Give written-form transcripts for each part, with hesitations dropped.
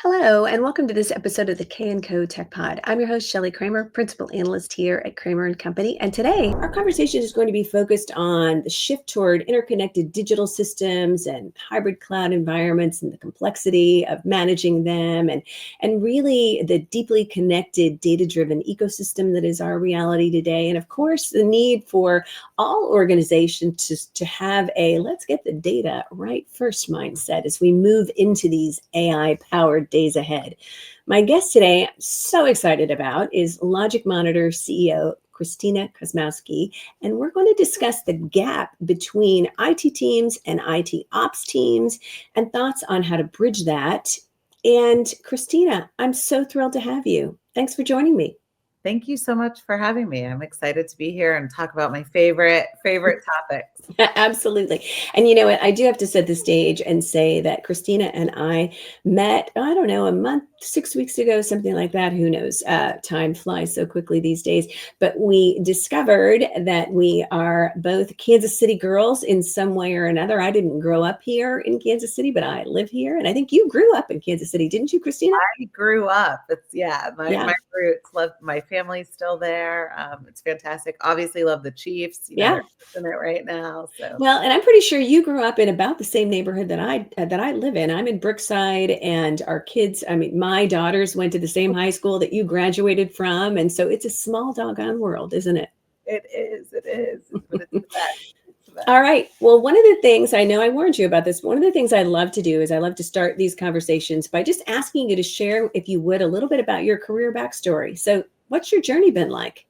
Hello, and welcome to this episode of the K&Co Tech Pod. I'm your host, Shelly Kramer, principal analyst here at Kramer&Co. And today, our conversation is going to be focused on the shift toward interconnected digital systems and hybrid cloud environments and the complexity of managing them and really the deeply connected data-driven ecosystem that is our reality today. And of course, the need for all organizations to have a let's get the data right first mindset as we move into these AI-powered days ahead. My guest today, I'm so excited about, is LogicMonitor CEO Christina Kosmowski, and we're going to discuss the gap between IT teams and IT ops teams and thoughts on how to bridge that. And Christina, I'm so thrilled to have you. Thanks for joining me. Thank you so much for having me. I'm excited to be here and talk about my favorite topics. Absolutely. And you know what? I do have to set the stage and say that Christina and I met, I don't know, a month, 6 weeks ago, something like that. Who knows? Time flies so quickly these days. But we discovered that we are both Kansas City girls in some way or another. I didn't grow up here in Kansas City, but I live here. And I think you grew up in Kansas City, didn't you, Christina? I grew up. My roots. Love my family's still there. It's fantastic. Obviously, love the Chiefs. They're in it right now. So well, and I'm pretty sure you grew up in about the same neighborhood that I live in. I'm in Brookside, and our kids. I mean, my daughters went to the same high school that you graduated from, and so it's a small doggone world, isn't it? It is. But it's the best. All right. Well, one of the things I know I warned you about this, but one of the things I love to do is I love to start these conversations by just asking you to share, if you would, a little bit about your career backstory. So, what's your journey been like?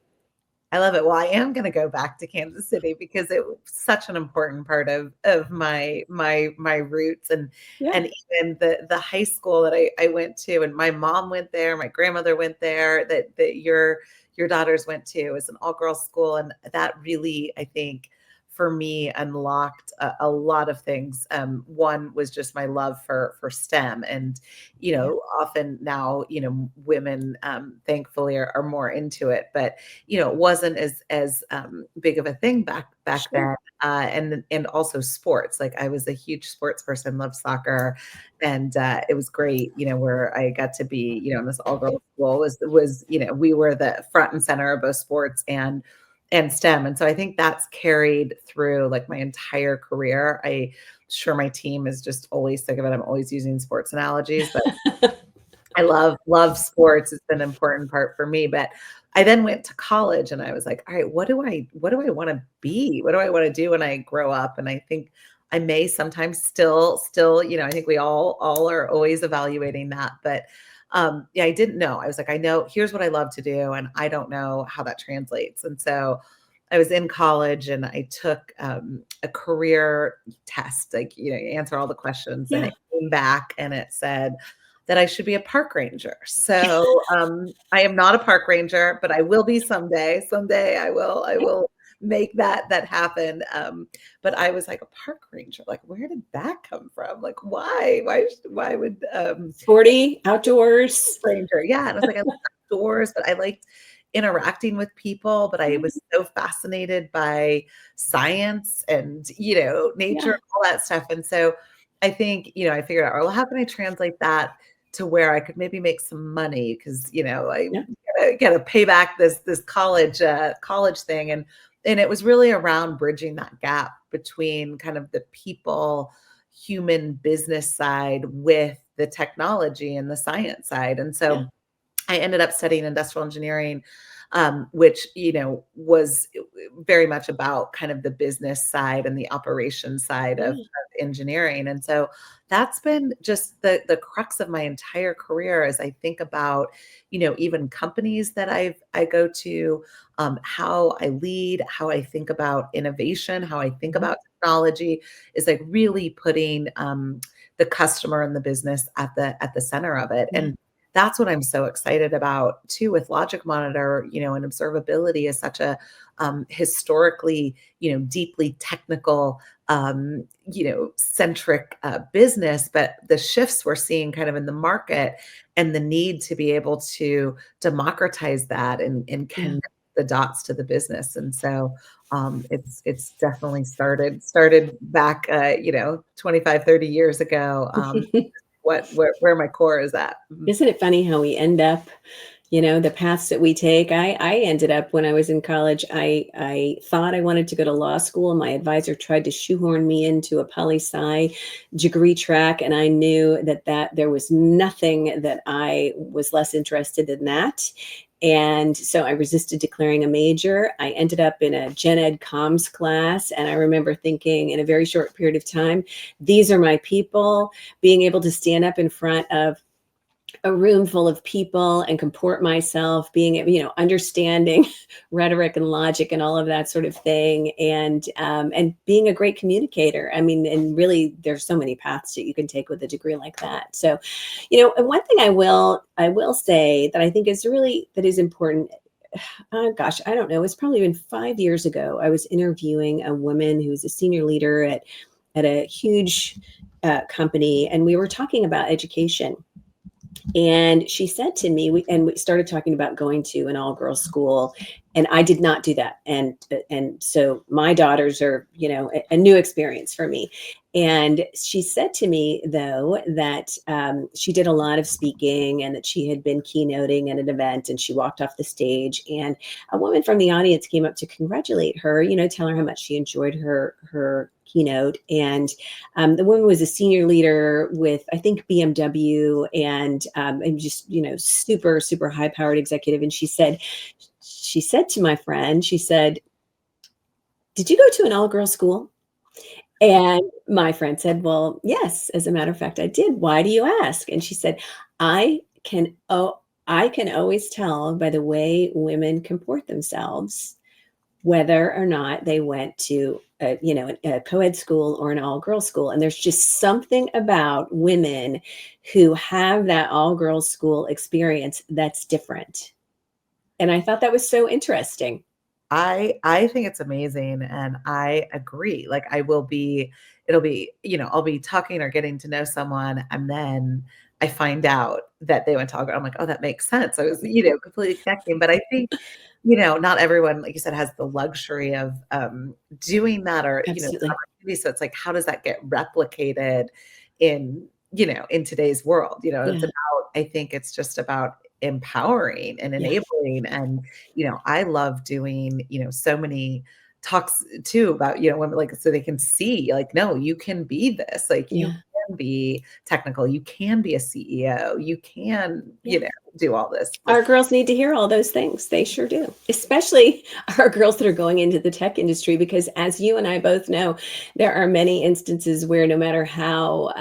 I love it. Well, I am going to go back to Kansas City because it was such an important part of my roots and even the high school that I went to, and my mom went there, my grandmother went there, that your daughters went to. It was an all-girls school, and that really, I think, for me, unlocked a lot of things. One was just my love for STEM, and often now women thankfully are more into it, but it wasn't as big of a thing back then. And also sports. Like, I was a huge sports person, loved soccer, and it was great. Where I got to be in this all girls school was we were the front and center of both sports and STEM. And so I think that's carried through like my entire career. Sure my team is just always sick of it. I'm always using sports analogies, but I love sports. It's been an important part for me. But I then went to college, and I was like, all right, what do I want to be? What do I want to do when I grow up? And I think I may sometimes still, I think we all are always evaluating that. But I didn't know. I was like, I know here's what I love to do, and I don't know how that translates. And so I was in college, and I took a career test, like, you answer all the questions, and it came back and it said that I should be a park ranger. So I am not a park ranger, but I will be someday. Someday I will make that happen. But I was like, a park ranger, like, where did that come from? Like, why would sporty outdoors ranger? Yeah. And I was like, I like outdoors, but I liked interacting with people, but I was so fascinated by science and nature and all that stuff. And so I think I figured out, well, how can I translate that to where I could maybe make some money? Because I gotta pay back this college thing. And it was really around bridging that gap between kind of the people, human business side with the technology and the science side. And so I ended up studying industrial engineering, which, was very much about kind of the business side and the operations side of engineering. And so that's been just the crux of my entire career as I think about, even companies that I go to, how I lead, how I think about innovation, how I think about technology is like really putting the customer and the business at the center of it. And that's what I'm so excited about too with LogicMonitor, and observability is such a historically, deeply technical, centric business, but the shifts we're seeing kind of in the market and the need to be able to democratize that and connect the dots to the business. And so it's definitely started back, 25, 30 years ago. where my core is at. Isn't it funny how we end up, the paths that we take? I ended up, when I was in college, I thought I wanted to go to law school. My advisor tried to shoehorn me into a poli-sci degree track, and I knew that there was nothing that I was less interested in that. And so I resisted declaring a major. I ended up in a gen ed comms class. And I remember thinking, in a very short period of time, these are my people. Being able to stand up in front of a room full of people and comport myself, being, understanding rhetoric and logic and all of that sort of thing, and being a great communicator. I mean, and really, there's so many paths that you can take with a degree like that. So, and one thing I will say that I think is important. Oh gosh, I don't know. It's probably been 5 years ago. I was interviewing a woman who's a senior leader at a huge company, and we were talking about education. And she said to me, we started talking about going to an all-girls school, and I did not do that. And so my daughters are, a new experience for me. And she said to me, though, that she did a lot of speaking and that she had been keynoting at an event, and she walked off the stage, and a woman from the audience came up to congratulate her, tell her how much she enjoyed her keynote. And the woman was a senior leader with, I think, BMW, and just, super, super high powered executive. And she said to my friend, she said, "Did you go to an all girls school?" And my friend said, "Well, yes, as a matter of fact, I did. Why do you ask?" And she said, "I can, I can always tell by the way women comport themselves whether or not they went to a co-ed school or an all-girls school. And there's just something about women who have that all-girls school experience that's different." And I thought that was so interesting. I think it's amazing, and I agree. Like, it'll be, I'll be talking or getting to know someone, and then I find out that they went to Algebra. I'm like, oh, that makes sense. I was, completely connecting. But I think, not everyone, like you said, has the luxury of doing that, or Absolutely. so it's like, how does that get replicated in in today's world? It's Yeah. about, I think it's just about empowering and Yeah. enabling. And I love doing, so many talks too about, women, like, so they can see, like, no, you can be this, like, you Yeah. can be technical, you can be a CEO, you can, Yeah. do all this. Our girls need to hear all those things. They sure do, especially our girls that are going into the tech industry, because as you and I both know, there are many instances where no matter how,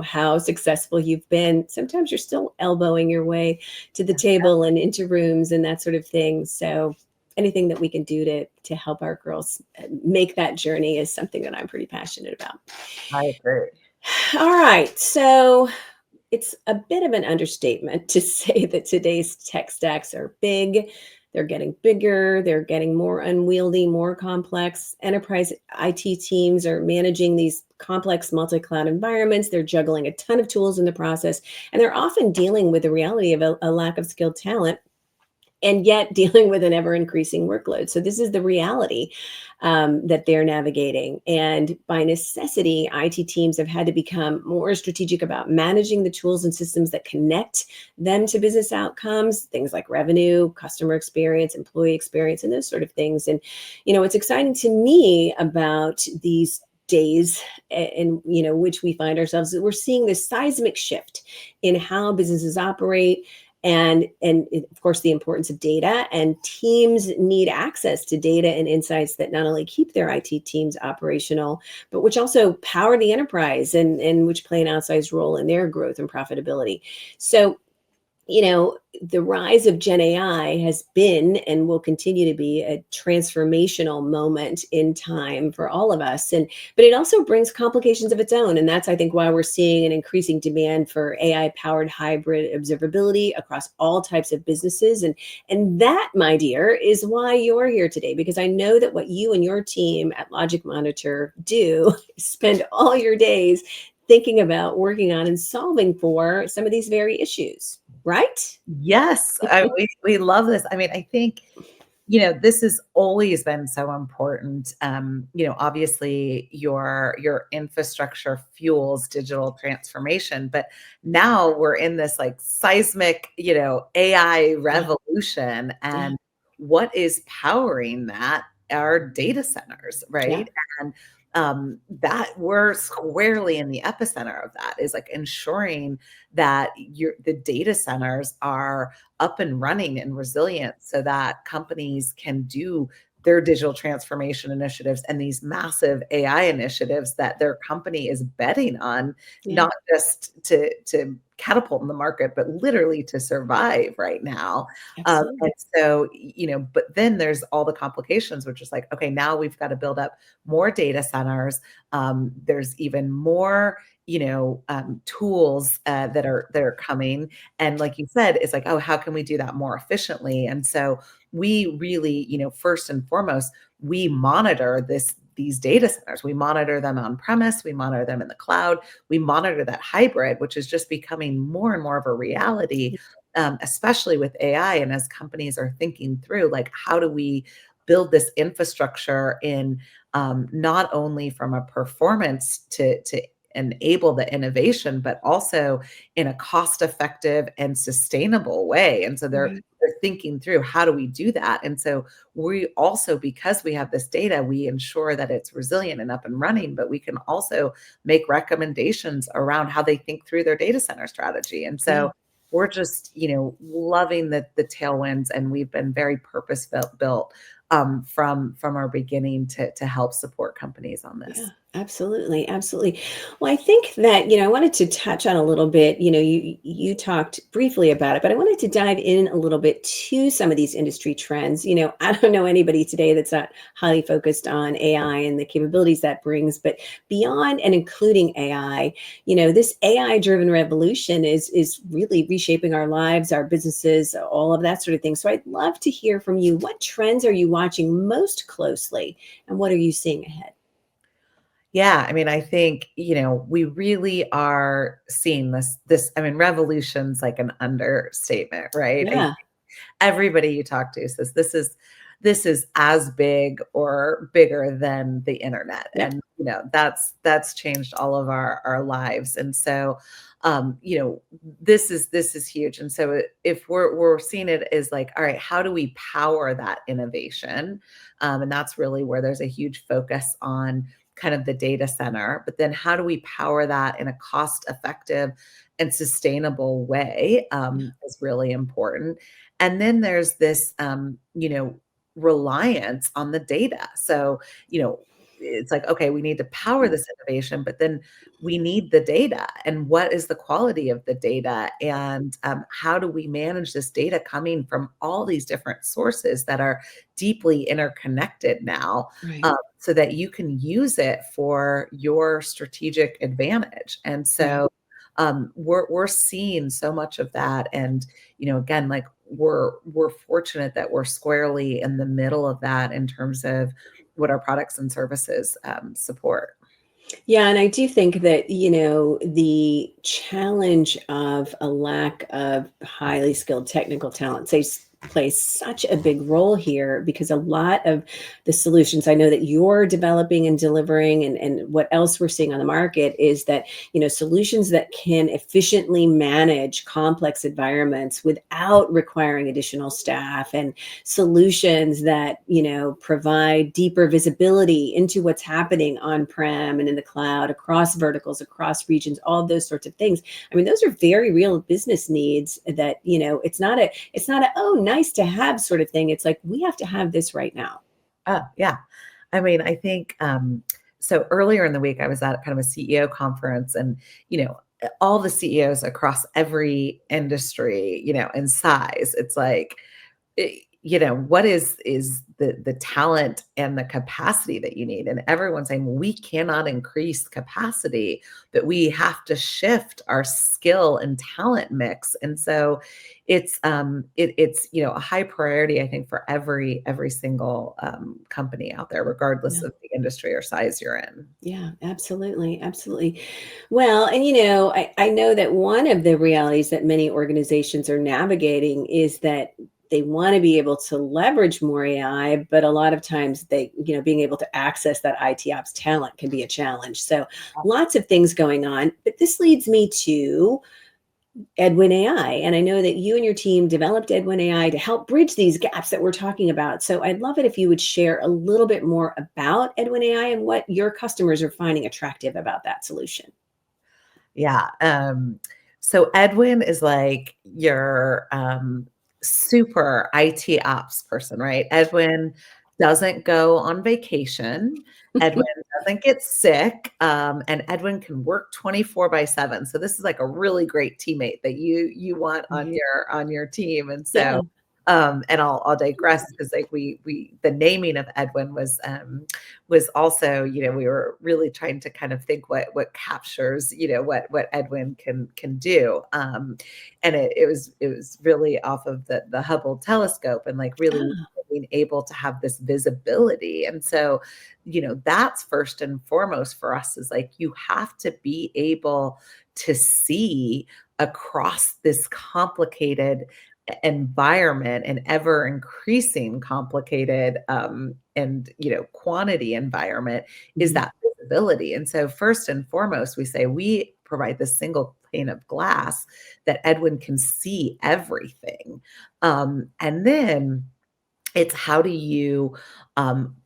how successful you've been, sometimes you're still elbowing your way to the table and into rooms and that sort of thing. So anything that we can do to help our girls make that journey is something that I'm pretty passionate about. I agree. All right. So it's a bit of an understatement to say that today's tech stacks are big. They're getting bigger. They're getting more unwieldy, more complex. Enterprise IT teams are managing these complex multi-cloud environments. They're juggling a ton of tools in the process, and they're often dealing with the reality of a lack of skilled talent, and yet dealing with an ever increasing workload. So this is the reality that they're navigating. And by necessity, IT teams have had to become more strategic about managing the tools and systems that connect them to business outcomes, things like revenue, customer experience, employee experience, and those sort of things. And, what's exciting to me about these days in which we find ourselves, we're seeing this seismic shift in how businesses operate, and of course the importance of data, and teams need access to data and insights that not only keep their IT teams operational, but which also power the enterprise, and which play an outsized role in their growth and profitability. So the rise of Gen AI has been and will continue to be a transformational moment in time for all of us. But it also brings complications of its own. And that's, I think, why we're seeing an increasing demand for AI-powered hybrid observability across all types of businesses. And that, my dear, is why you're here today, because I know that what you and your team at LogicMonitor do is spend all your days thinking about, working on, and solving for some of these very issues. Right? Yes, we love this. I mean, I think, this has always been so important. Obviously your infrastructure fuels digital transformation, but now we're in this like seismic, AI Yeah. revolution. Yeah. And what is powering that are data centers, Yeah. right? And that we're squarely in the epicenter of that is like ensuring that the data centers are up and running and resilient so that companies can do their digital transformation initiatives and these massive AI initiatives that their company is betting on, Yeah. not just to catapult in the market, but literally to survive right now. And Absolutely. so, but then there's all the complications, which is like, okay, now we've got to build up more data centers. There's even more, tools that are coming, and like you said, it's like, oh, how can we do that more efficiently? And so we really, first and foremost, we monitor these data centers. We monitor them on premise, we monitor them in the cloud, we monitor that hybrid, which is just becoming more and more of a reality, especially with AI. And as companies are thinking through, like, how do we build this infrastructure in, not only from a performance to enable the innovation, but also in a cost-effective and sustainable way. And so Right. they're thinking through, how do we do that? And so we also, because we have this data, we ensure that it's resilient and up and running, but we can also make recommendations around how they think through their data center strategy. And Yeah. so we're just, loving the tailwinds, and we've been very purpose built, from our beginning to help support companies on Yeah, this. absolutely, absolutely. Well, I think that, I wanted to touch on a little bit, you talked briefly about it, but I wanted to dive in a little bit to some of these industry trends. I don't know anybody today that's not highly focused on AI and the capabilities that brings, but beyond and including AI, this AI driven revolution is really reshaping our lives, our businesses, all of that sort of thing. So I'd love to hear from you. What trends are you watching most closely and what are you seeing ahead? Yeah, I mean, I think, we really are seeing this, I mean, revolution's like an understatement, right? Yeah. Everybody you talk to says this is as big or bigger than the internet. Yep. And that's changed all of our lives. And so, this is huge. And so if we're seeing it as like, all right, how do we power that innovation? And that's really where there's a huge focus on kind of the data center. But then how do we power that in a cost effective and sustainable way, is really important. And then there's this, reliance on the data. So, it's like, okay, we need to power this innovation, but then we need the data. And what is the quality of the data? And how do we manage this data coming from all these different sources that are deeply interconnected now, Right. so that you can use it for your strategic advantage? And Right. so, we're seeing so much of that. And again, like, we're fortunate that we're squarely in the middle of that in terms of what our products and services support. Yeah, and I do think that, the challenge of a lack of highly skilled technical talent plays such a big role here because a lot of the solutions I know that you're developing and delivering and what else we're seeing on the market is that, solutions that can efficiently manage complex environments without requiring additional staff and solutions that, provide deeper visibility into what's happening on-prem and in the cloud, across verticals, across regions, all those sorts of things. I mean, those are very real business needs that, it's not a, oh, nice to have sort of thing. It's like, we have to have this right now. Yeah. I mean, I think, so earlier in the week, I was at kind of a CEO conference, and, all the CEOs across every industry, and size, it's like, what is the talent and the capacity that you need? And everyone's saying, well, we cannot increase capacity, but we have to shift our skill and talent mix. And so it's a high priority, I think, for every single company out there, regardless Yeah. of the industry or size you're in. Yeah, absolutely. Absolutely. Well, and I know that one of the realities that many organizations are navigating is that they want to be able to leverage more AI, but a lot of times being able to access that IT ops talent can be a challenge. So lots of things going on, but this leads me to Edwin AI. And I know that you and your team developed Edwin AI to help bridge these gaps that we're talking about. So I'd love it if you would share a little bit more about Edwin AI and what your customers are finding attractive about that solution. Yeah. So Edwin is like your super IT ops person, right? Edwin doesn't go on vacation. Edwin doesn't get sick, and Edwin can work 24/7. So this is like a really great teammate that you want on your team. And so, Yeah. and I'll digress because like we the naming of Edwin was also, we were really trying to kind of think what captures, what Edwin can do. And it was really off of the Hubble telescope and like really being able to have this visibility. And so, that's first and foremost for us is like you have to be able to see across this complicated environment and ever increasing complicated and quantity environment is that visibility. And so first and foremost we say we provide this single pane of glass that Edwin can see everything, and then it's how do you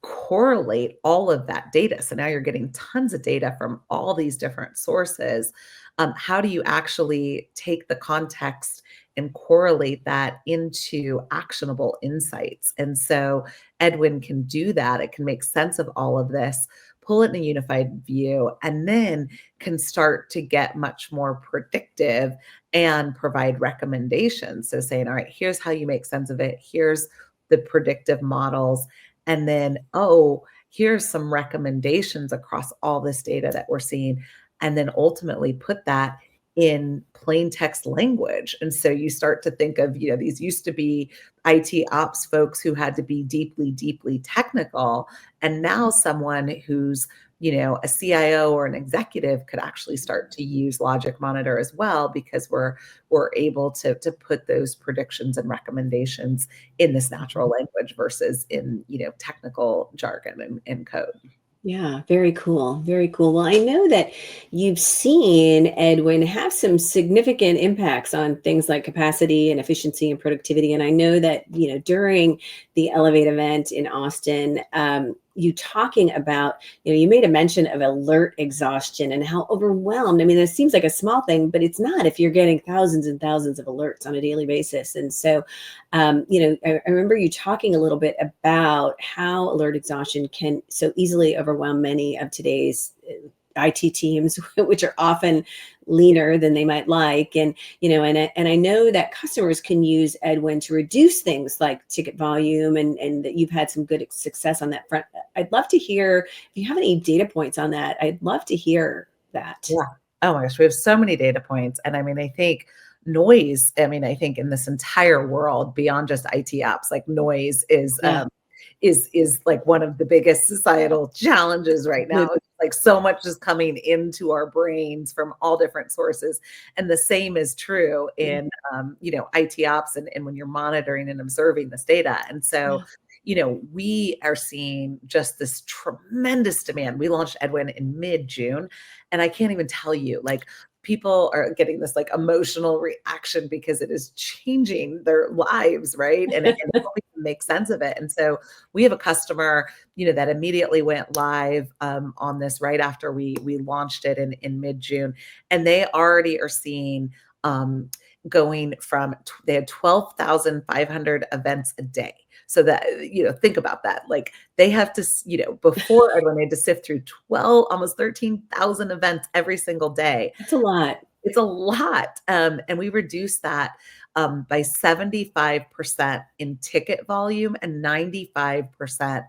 correlate all of that data? So now you're getting tons of data from all these different sources. How do you actually take the context and correlate that into actionable insights? And so Edwin can do that. It can make sense of all of this, pull it in a unified view, and then can start to get much more predictive and provide recommendations. So saying, all right, here's how you make sense of it. Here's the predictive models. And then, oh, here's some recommendations across all this data that we're seeing. And then ultimately put that in plain text language. And so you start to think of, these used to be IT ops folks who had to be deeply, deeply technical. And now someone who's, a CIO or an executive could actually start to use LogicMonitor as well, because we're able to put those predictions and recommendations in this natural language versus in, technical jargon and code. Yeah, very cool. Very cool. Well, I know that you've seen Edwin have some significant impacts on things like capacity and efficiency and productivity. And I know that, during the Elevate event in Austin, you talking about, you made a mention of alert exhaustion and how overwhelmed. I mean, it seems like a small thing, but it's not if you're getting thousands and thousands of alerts on a daily basis. And so, I remember you talking a little bit about how alert exhaustion can so easily overwhelm many of today's IT teams, which are often leaner than they might like. And, and I know that customers can use Edwin to reduce things like ticket volume and that you've had some good success on that front. I'd love to hear if you have any data points on that. I'd love to hear that. Yeah. Oh my gosh, we have so many data points. And I mean, I think I think in this entire world, beyond just IT apps, like noise is like one of the biggest societal challenges right now. It's like so much is coming into our brains from all different sources. And the same is true in IT ops and when you're monitoring and observing this data. And so we are seeing just this tremendous demand. We launched Edwin in mid-June, and I can't even tell you, like, people are getting this like emotional reaction because it is changing their lives, right? And helping them make sense of it. And so we have a customer, that immediately went live on this right after we launched it in mid-June, and they already are seeing going from they had 12,500 events a day. So that, think about that. Like they have to, before Edwin, they had to sift through almost 13,000 events every single day. That's a lot. It's a lot. And we reduced that by 75% in ticket volume and 95%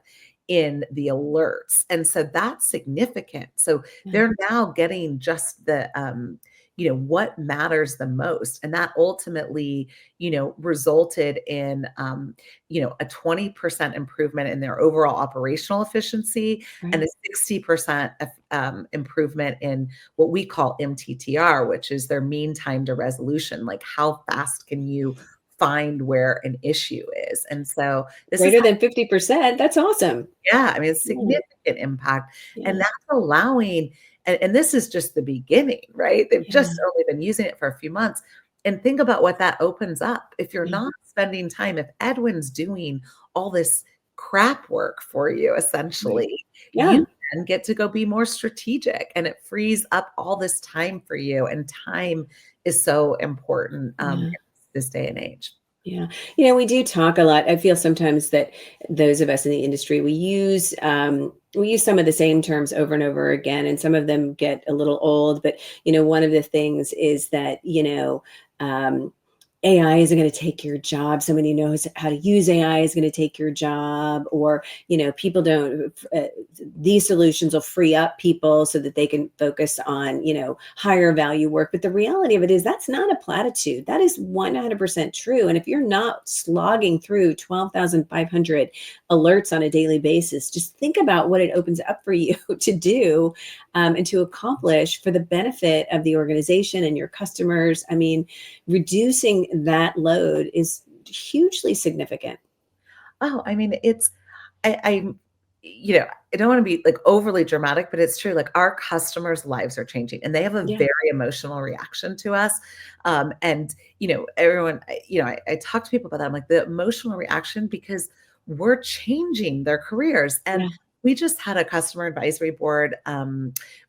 in the alerts. And so that's significant. So they're now getting just the, what matters the most. And that ultimately, resulted in, a 20% improvement in their overall operational efficiency and a 60% improvement in what we call MTTR, which is their mean time to resolution. Like how fast can you find where an issue is. And so this is Greater than 50%. That's awesome. yeah, I mean, it's Yeah. significant impact. And Yeah. that's allowing, and this is just the beginning, right? They've Yeah. just only been using it for a few months. And think about what that opens up. If you're Yeah. not spending time, if Edwin's doing all this crap work for you, Right. essentially, Yeah. you then get to go be more strategic and it frees up all this time for you. And time is so important in Yeah. this day and age. Yeah. We do talk a lot. I feel sometimes that those of us in the industry, we use some of the same terms over and over again, and some of them get a little old. But one of the things is that AI isn't going to take your job. Somebody who knows how to use AI is going to take your job, or people don't. These solutions will free up people so that they can focus on higher value work. But the reality of it is that's not a platitude. That is 100% true. And if you're not slogging through 12,500 alerts on a daily basis, just think about what it opens up for you to do and to accomplish for the benefit of the organization and your customers. I mean, reducing that load is hugely significant. Oh, I mean, I I don't want to be like overly dramatic, but it's true. Like our customers' lives are changing and they have a Yeah. very emotional reaction to us. And everyone, I talk to people about that. I'm like the emotional reaction because we're changing their careers. Yeah. And we just had a customer advisory board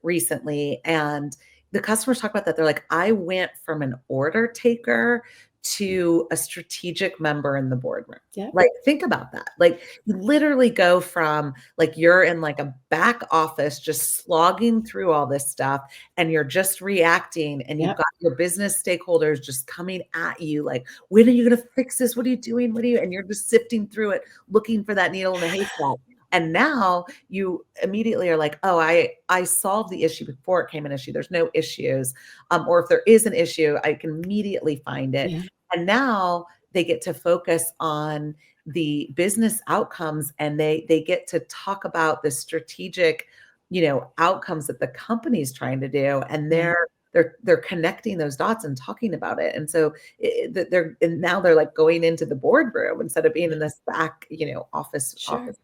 recently, and the customers talk about that. They're like, I went from an order taker to a strategic member in the boardroom. Yeah. Like, think about that. Like, you literally go from like you're in like a back office just slogging through all this stuff and you're just reacting and you've Yeah. got your business stakeholders just coming at you like, when are you going to fix this? What are you doing? What are you? And you're just sifting through it, looking for that needle in the haystack. And now you immediately are like, oh, I solved the issue before it came an issue. There's no issues. Or if there is an issue, I can immediately find it. Yeah. And now they get to focus on the business outcomes and they get to talk about the strategic, outcomes that the company's trying to do. And Yeah. they're connecting those dots and talking about it. And so and now they're like going into the boardroom instead of being in this back, office Sure. office.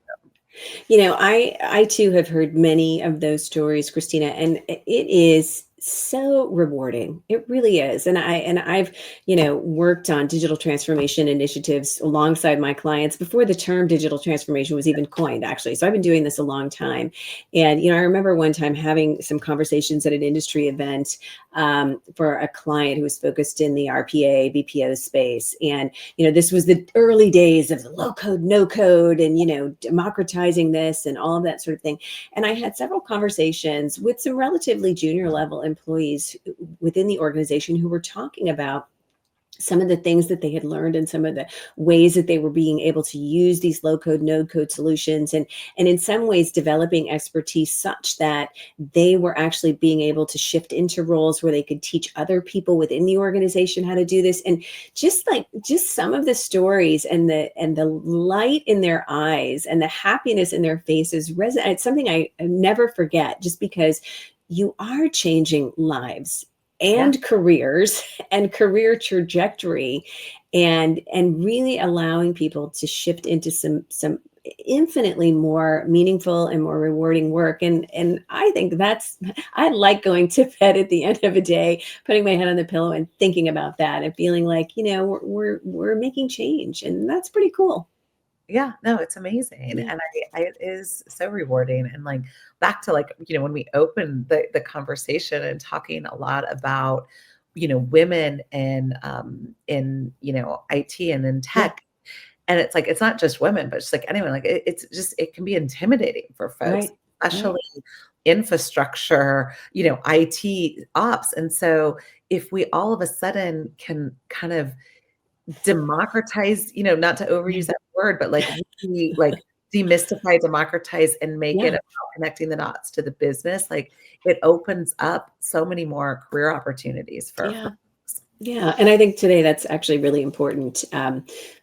I too have heard many of those stories, Christina, and it is so rewarding. It really is. And I've worked on digital transformation initiatives alongside my clients before the term digital transformation was even coined, actually. So I've been doing this a long time. And I remember one time having some conversations at an industry event for a client who was focused in the RPA, BPO space. And this was the early days of the low code, no code, and democratizing this and all of that sort of thing. And I had several conversations with some relatively junior level employees within the organization who were talking about some of the things that they had learned and some of the ways that they were being able to use these low code, no code solutions, and in some ways developing expertise such that they were actually being able to shift into roles where they could teach other people within the organization how to do this. And just some of the stories and the light in their eyes and the happiness in their faces resonate. It's something I never forget, just because you are changing lives Yeah. and careers and career trajectory, and really allowing people to shift into some infinitely more meaningful and more rewarding work. And I think I like going to bed at the end of a day, putting my head on the pillow and thinking about that and feeling like we're making change, and that's pretty cool. Yeah, no, it's amazing. Yeah. And it is so rewarding. And like back to like, when we opened the conversation and talking a lot about, women in IT and in Yeah. tech. And it's like, it's not just women, but it's like anyone, like it's just, it can be intimidating for folks, Right. Right. especially infrastructure, IT ops. And so if we all of a sudden can kind of democratize, not to Yeah. overuse that word, but like really like demystify, democratize, and make it Yeah. about connecting the dots to the business. Like it opens up so many more career opportunities for Yeah. folks. Yeah, and I think today that's actually really important.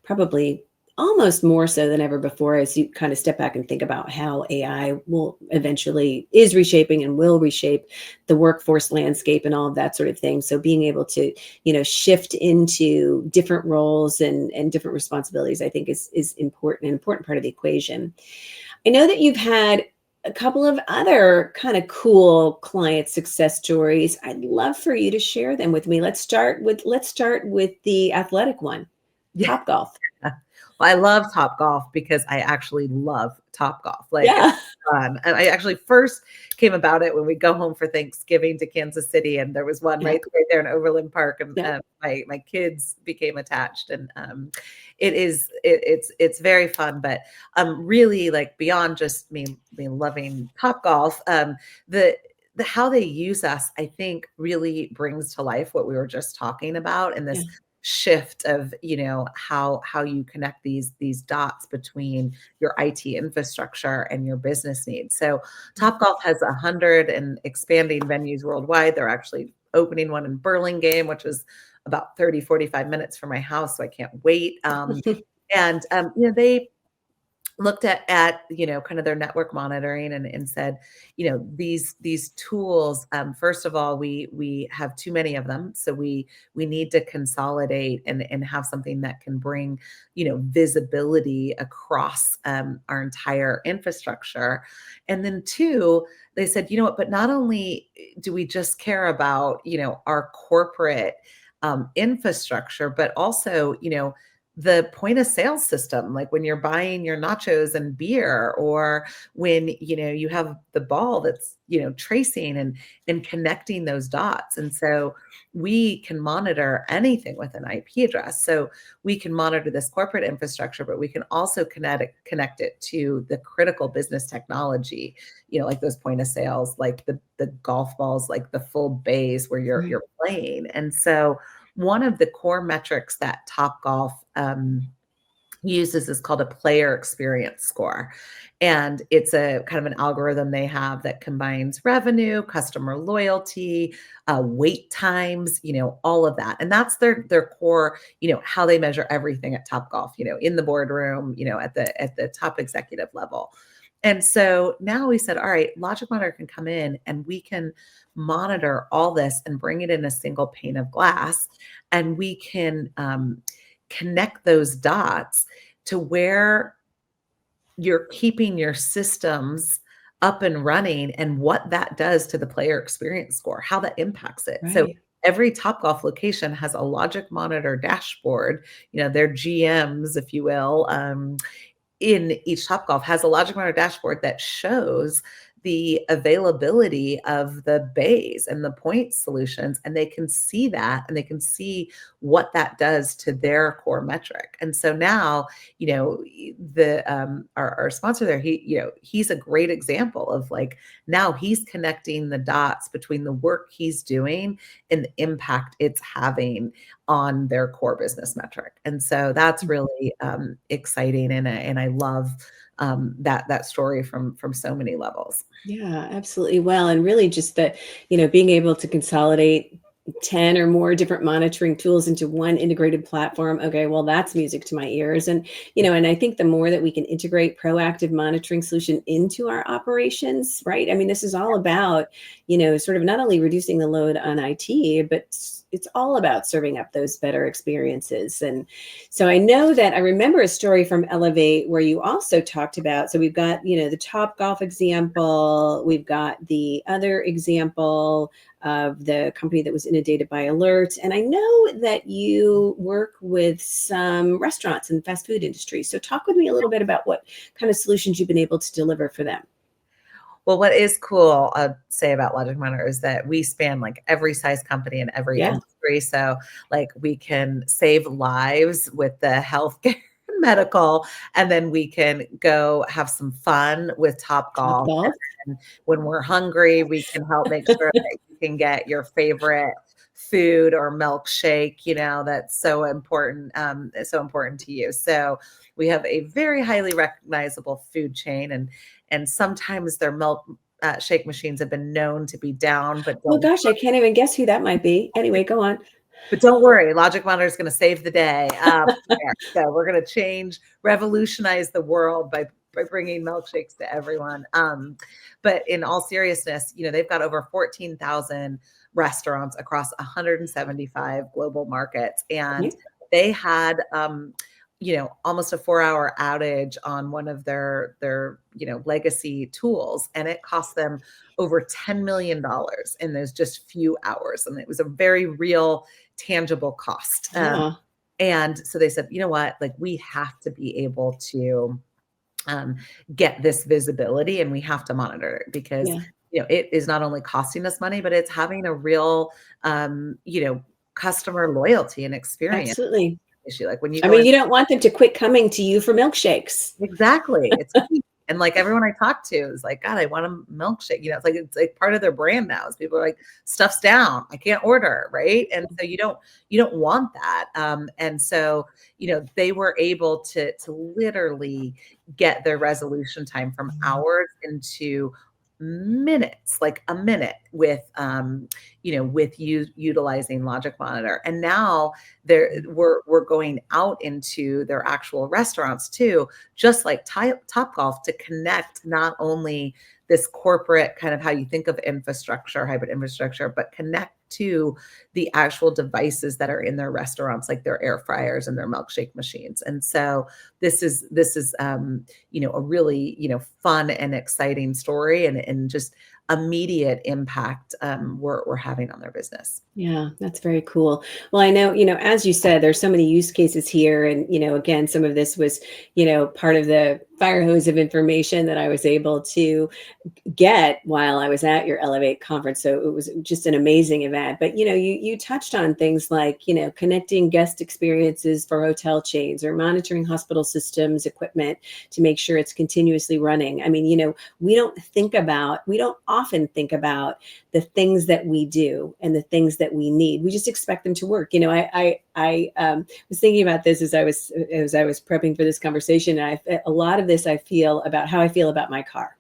Probably almost more so than ever before, as you kind of step back and think about how AI will eventually is reshaping and will reshape the workforce landscape and all of that sort of thing. So being able to, shift into different roles and different responsibilities, I think is important, an important part of the equation. I know that you've had a couple of other kind of cool client success stories. I'd love for you to share them with me. Let's start with the athletic one, Yeah. Topgolf. Well, I love Topgolf because I actually love Topgolf. Like it's Yeah. fun. And I actually first came about it when we go home for Thanksgiving to Kansas City, and there was one Yeah. right there in Overland Park, and Yeah. my kids became attached, and it's very fun. But really like beyond just me loving Topgolf, the how they use us, I think, really brings to life what we were just talking about, and Yeah. this shift of how you connect these dots between your IT infrastructure and your business needs. So Topgolf has 100 and expanding venues worldwide. They're actually opening one in Burlingame, which is about 30-45 minutes from my house, so I can't wait. And they looked at kind of their network monitoring and said, these tools, first of all, we have too many of them, so we need to consolidate and have something that can bring visibility across our entire infrastructure. And then two, they said, you know what, but not only do we just care about our corporate infrastructure, but also the point of sale system, like when you're buying your nachos and beer, or when you have the ball that's tracing and connecting those dots. And so we can monitor anything with an IP address. So we can monitor this corporate infrastructure, but we can also connect it to the critical business technology, like those point of sales, like the golf balls, like the full bays where Right. you're playing. And so one of the core metrics that Topgolf uses is called a player experience score. And it's a kind of an algorithm they have that combines revenue, customer loyalty, wait times, all of that. And that's their core, how they measure everything at Topgolf, in the boardroom, at the top executive level. And so now we said, all right, LogicMonitor can come in and we can monitor all this and bring it in a single pane of glass. And we can connect those dots to where you're keeping your systems up and running and what that does to the player experience score, how that impacts it. So Right. every Topgolf location has a LogicMonitor dashboard, their GMs, if you will, in each Topgolf has a LogicMonitor dashboard that shows the availability of the bays and the point solutions, and they can see that and they can see what that does to their core metric. And so now, the our sponsor there, he's a great example of like now he's connecting the dots between the work he's doing and the impact it's having on their core business metric. And so that's really exciting, and I love that story from so many levels. Yeah, absolutely. Well, and really just that, being able to consolidate 10 or more different monitoring tools into one integrated platform. Okay, well, that's music to my ears. And I think the more that we can integrate proactive monitoring solution into our operations, right? I mean, this is all about, sort of not only reducing the load on IT, but it's all about serving up those better experiences. And so I know that I remember a story from Elevate where you also talked about, so we've got, the Topgolf example, we've got the other example of the company that was inundated by alerts. And I know that you work with some restaurants and fast food industry. So talk with me a little bit about what kind of solutions you've been able to deliver for them. Well, what is cool, I'd say about LogicMonitor is that we span like every size company and every Yeah. industry. So like we can save lives with the healthcare medical, and then we can go have some fun with Topgolf. Topgolf. And when we're hungry, we can help make sure that you can get your favorite food or milkshake, that's so important to you. So we have a very highly recognizable food chain, and sometimes their milk shake machines have been known to be down, but Well, don't. gosh, I can't even guess who that might be. Anyway, go on. But don't worry, LogicMonitor is going to save the day. So we're going to revolutionize the world by bringing milkshakes to everyone. But in all seriousness, they've got over 14,000 restaurants across 175 global markets, and they had almost a 4-hour outage on one of their legacy tools, and it cost them over $10 million in those just few hours. And it was a very real, tangible cost. Yeah. And so they said, you know what, like, we have to be able to get this visibility, and we have to monitor it, because it is not only costing us money, but it's having a real customer loyalty and experience Absolutely issue. Like when you I go mean, in, you don't want them to quit coming to you for milkshakes. exactly. It's and like everyone I talk to is like, God, I want a milkshake. It's like part of their brand now. Is people are like, stuff's down, I can't order, right? And so you don't want that. And so they were able to literally get their resolution time from hours into minutes, like a minute, with utilizing LogicMonitor. And now we're going out into their actual restaurants too, just like Topgolf, to connect not only this corporate kind of how you think of infrastructure, hybrid infrastructure, but connect to the actual devices that are in their restaurants, like their air fryers and their milkshake machines. And so this is a really fun and exciting story, and just immediate impact we're having on their business. Yeah, that's very cool. Well, I know, as you said, there's so many use cases here. And, again, some of this was, part of the fire hose of information that I was able to get while I was at your Elevate conference. So it was just an amazing event. But you touched on things like connecting guest experiences for hotel chains, or monitoring hospital systems equipment to make sure it's continuously running. I mean, we don't often think about the things that we do and the things that we need. We just expect them to work. I was thinking about this as I was prepping for this conversation. And a lot of this I feel about how I feel about my car.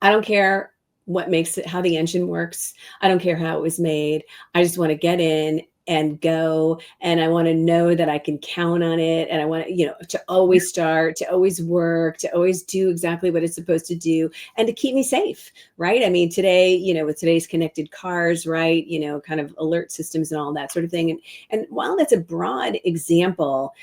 I don't care what makes it, how the engine works. I don't care how it was made. I just want to get in and go. And I want to know that I can count on it. And I want to always start, to always work, to always do exactly what it's supposed to do, and to keep me safe. Right. I mean, today, with today's connected cars, right, kind of alert systems and all that sort of thing. And while that's a broad example,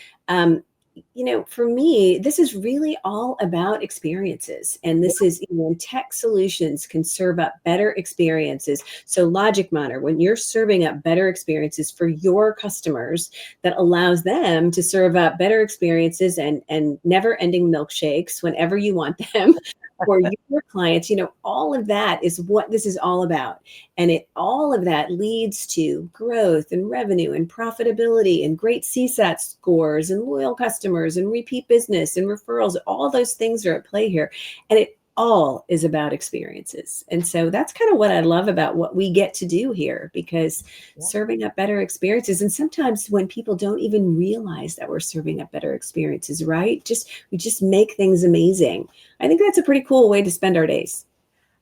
for me, this is really all about experiences. And this is, when tech solutions can serve up better experiences. So LogicMonitor, when you're serving up better experiences for your customers, that allows them to serve up better experiences and never ending milkshakes whenever you want them for your clients, all of that is what this is all about. And all of that leads to growth and revenue and profitability and great CSAT scores and loyal customers and repeat business and referrals. All those things are at play here. And it all is about experiences. And so that's kind of what I love about what we get to do here, because serving up better experiences. And sometimes when people don't even realize that we're serving up better experiences, right? We just make things amazing. I think that's a pretty cool way to spend our days.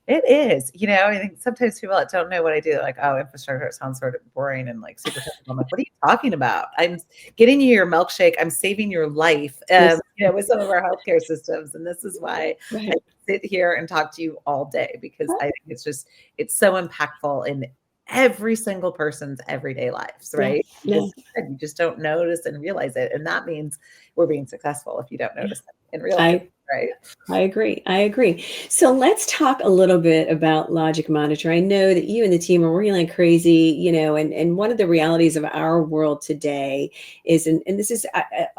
It is. I think sometimes people that don't know what I do, like, oh, infrastructure, it sounds sort of boring and like super technical. I'm like, what are you talking about? I'm getting you your milkshake. I'm saving your life, with some of our healthcare systems. And this is why I sit here and talk to you all day, because I think it's so impactful in every single person's everyday lives, right? You just don't notice and realize it. And that means we're being successful if you don't notice it and realize it. Right. I agree. So let's talk a little bit about LogicMonitor. I know that you and the team are working like crazy, and one of the realities of our world today is, and this is,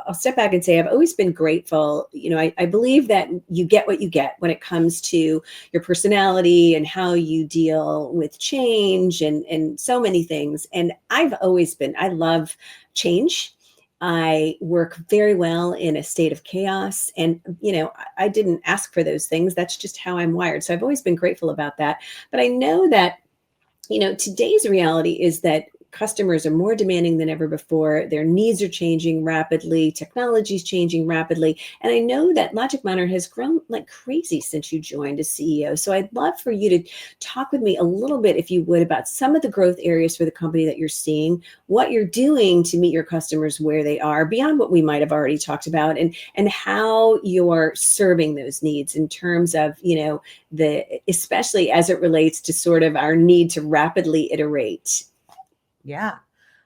I'll step back and say, I've always been grateful. I believe that you get what you get when it comes to your personality and how you deal with change and so many things. And I love change. I work very well in a state of chaos. And, I didn't ask for those things. That's just how I'm wired. So I've always been grateful about that. But I know that, today's reality is that customers are more demanding than ever before. Their needs are changing rapidly. Technology is changing rapidly. And I know that LogicMonitor has grown like crazy since you joined as CEO. So I'd love for you to talk with me a little bit, if you would, about some of the growth areas for the company that you're seeing, what you're doing to meet your customers where they are, beyond what we might have already talked about, and how you're serving those needs in terms of, especially as it relates to sort of our need to rapidly iterate. Yeah.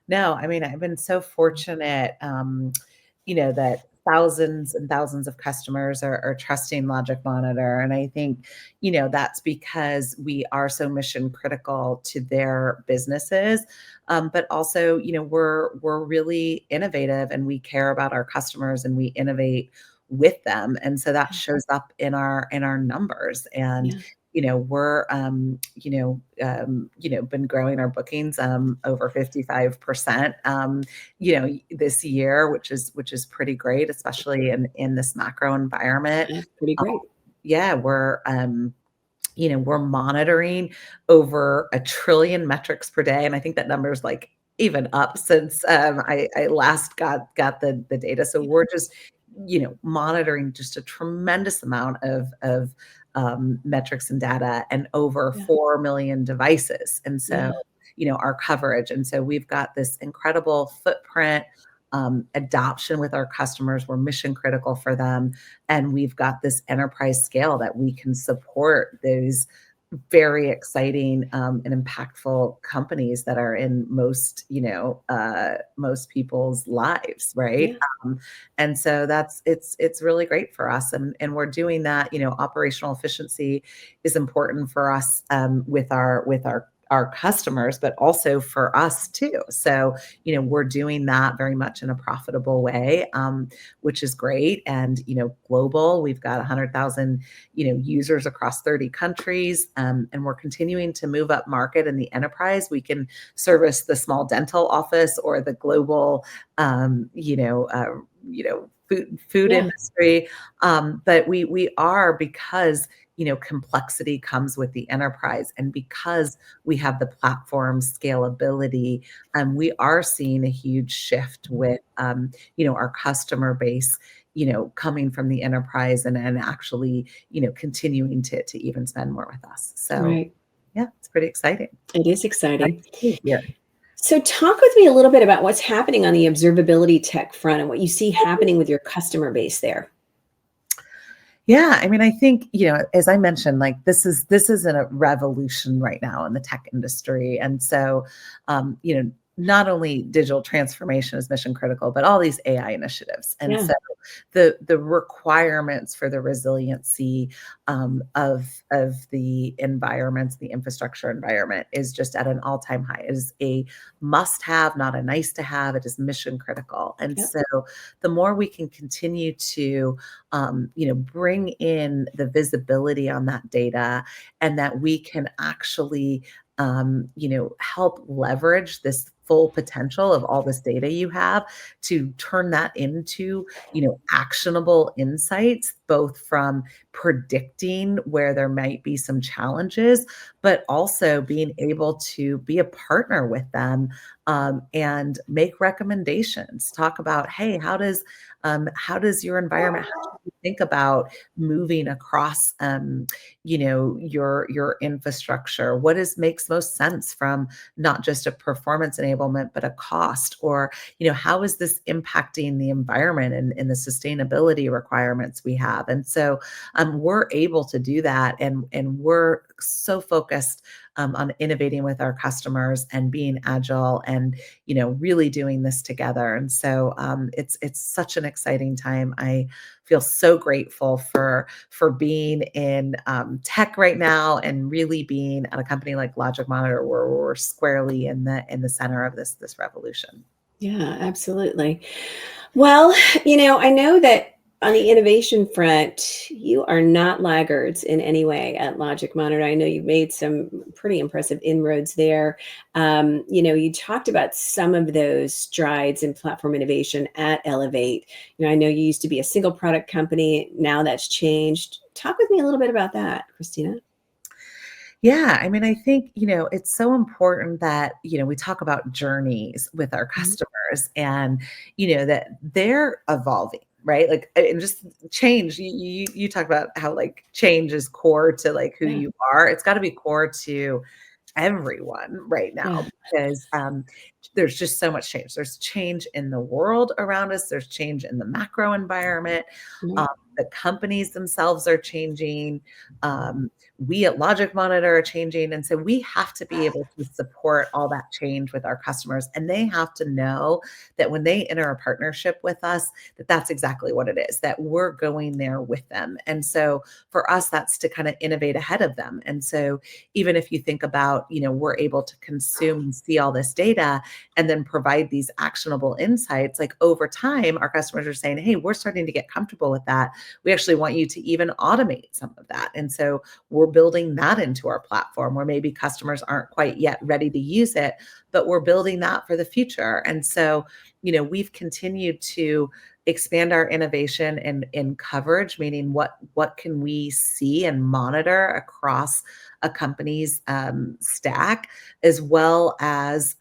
No, I mean, I've been so fortunate, that thousands and thousands of customers are trusting LogicMonitor. And I think, that's because we are so mission critical to their businesses. But also, we're really innovative and we care about our customers and we innovate with them. And so that shows up in our numbers. And Yeah. We're been growing our bookings over 55% this year, which is pretty great, especially in this macro environment. That's pretty Um, great. yeah, we're monitoring over 1 trillion metrics per day, and I think that number is like even up since I last got the data. So we're just monitoring just a tremendous amount of metrics and data, and over Yeah. 4 million devices. And so, Yeah. our coverage. And so we've got this incredible footprint, adoption with our customers. We're mission critical for them. And we've got this enterprise scale that we can support those very exciting and impactful companies that are in most people's lives, right? Yeah. And so it's really great for us, and we're doing that. Operational efficiency is important for us with our customers, but also for us too. So, we're doing that very much in a profitable way, which is great. And, global, we've got 100,000, users across 30 countries. And we're continuing to move up market in the enterprise. We can service the small dental office or the global, food Yeah. industry. But we are, because complexity comes with the enterprise, and because we have the platform scalability, we are seeing a huge shift with our customer base, coming from the enterprise, and actually continuing to even spend more with us. So Right. yeah, it's pretty exciting. It is Nice exciting. to be here. So talk with me a little bit about what's happening on the observability tech front and what you see happening with your customer base there. Yeah, I mean, I think, as I mentioned, like this is a revolution right now in the tech industry. And so, not only digital transformation is mission critical, but all these AI initiatives. And Yeah. so the requirements for the resiliency of the environments, the infrastructure environment, is just at an all-time high. It is a must-have, not a nice to have. It is mission critical. And Yep. so the more we can continue to bring in the visibility on that data, and that we can actually, help leverage this full potential of all this data you have, to turn that into, actionable insights, both from predicting where there might be some challenges, but also being able to be a partner with them, and make recommendations. Talk about, hey, how does your environment, how should you think about moving across, your infrastructure? What makes most sense from not just a performance enablement, but a cost? Or, how is this impacting the environment and the sustainability requirements we have? And so we're able to do that, and we're so focused on innovating with our customers and being agile, and really doing this together. And so it's such an exciting time. I feel so grateful for being in tech right now, and really being at a company like LogicMonitor, where we're squarely in the center of this revolution. Yeah, absolutely. Well, I know that on the innovation front, you are not laggards in any way at LogicMonitor. I know you've made some pretty impressive inroads there. You talked about some of those strides in platform innovation at Elevate. I know you used to be a single product company. Now that's changed. Talk with me a little bit about that, Christina. Yeah, I mean, I think, it's so important that, we talk about journeys with our Mhm. customers and, that they're evolving, right? Like, and just change. You talk about how like change is core to like who Yeah. you are. It's got to be core to everyone right Yeah. now because there's just so much change. There's change in the world around us. There's change in the macro environment. Um, Right. the companies themselves are changing. We at LogicMonitor are changing, and so we have to be able to support all that change with our customers, and they have to know that when they enter a partnership with us, that that's exactly what it is. That we're going there with them, and so for us, that's to kind of innovate ahead of them. And so even if you think about, we're able to consume and see all this data and then provide these actionable insights, like over time, our customers are saying, hey, we're starting to get comfortable with that. We actually want you to even automate some of that. And so we're building that into our platform where maybe customers aren't quite yet ready to use it, but we're building that for the future. And so, we've continued to expand our innovation and in coverage, meaning what can we see and monitor across a company's stack, as well as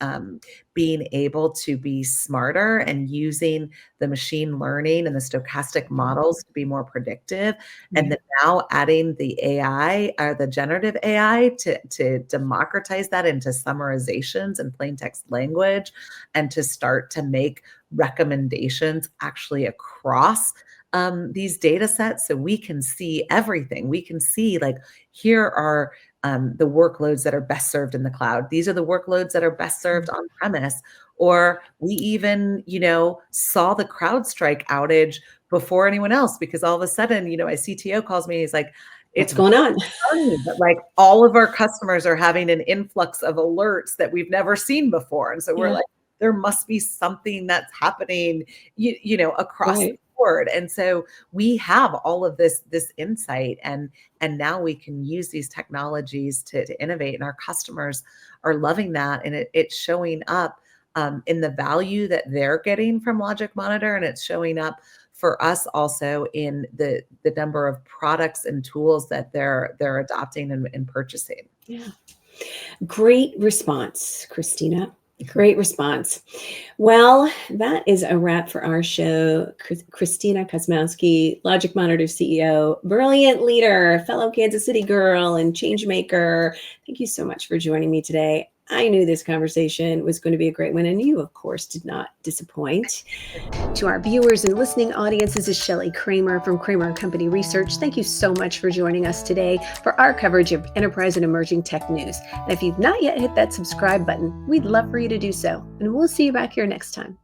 being able to be smarter and using the machine learning and the stochastic Mhm. models to be more predictive. And Right. then now adding the AI or the generative AI to democratize that into summarizations and plain text language and to start to make recommendations actually across these data sets so we can see everything. We can see like here are the workloads that are best served in the cloud. These are the workloads that are best served on premise. Or we even, saw the CrowdStrike outage before anyone else because all of a sudden, my CTO calls me. He's like, What's it's going on? funny, but like all of our customers are having an influx of alerts that we've never seen before. And so we're Yeah. like, there must be something that's happening, across the Right. board. And so we have all of this insight and now we can use these technologies to innovate and our customers are loving that and it's showing up in the value that they're getting from Logic Monitor and it's showing up for us also in the number of products and tools that they're adopting and purchasing. Yeah. Great response, Christina. Great response. Well, that is a wrap for our show. Christina Kosmowski, Logic Monitor CEO, brilliant leader, fellow Kansas City girl, and change maker. Thank you so much for joining me today. I knew this conversation was going to be a great one, and you, of course, did not disappoint. To our viewers and listening audience, this is Shelly Kramer from Kramer& Company Research. Thank you so much for joining us today for our coverage of enterprise and emerging tech news. And if you've not yet hit that subscribe button, we'd love for you to do so. And we'll see you back here next time.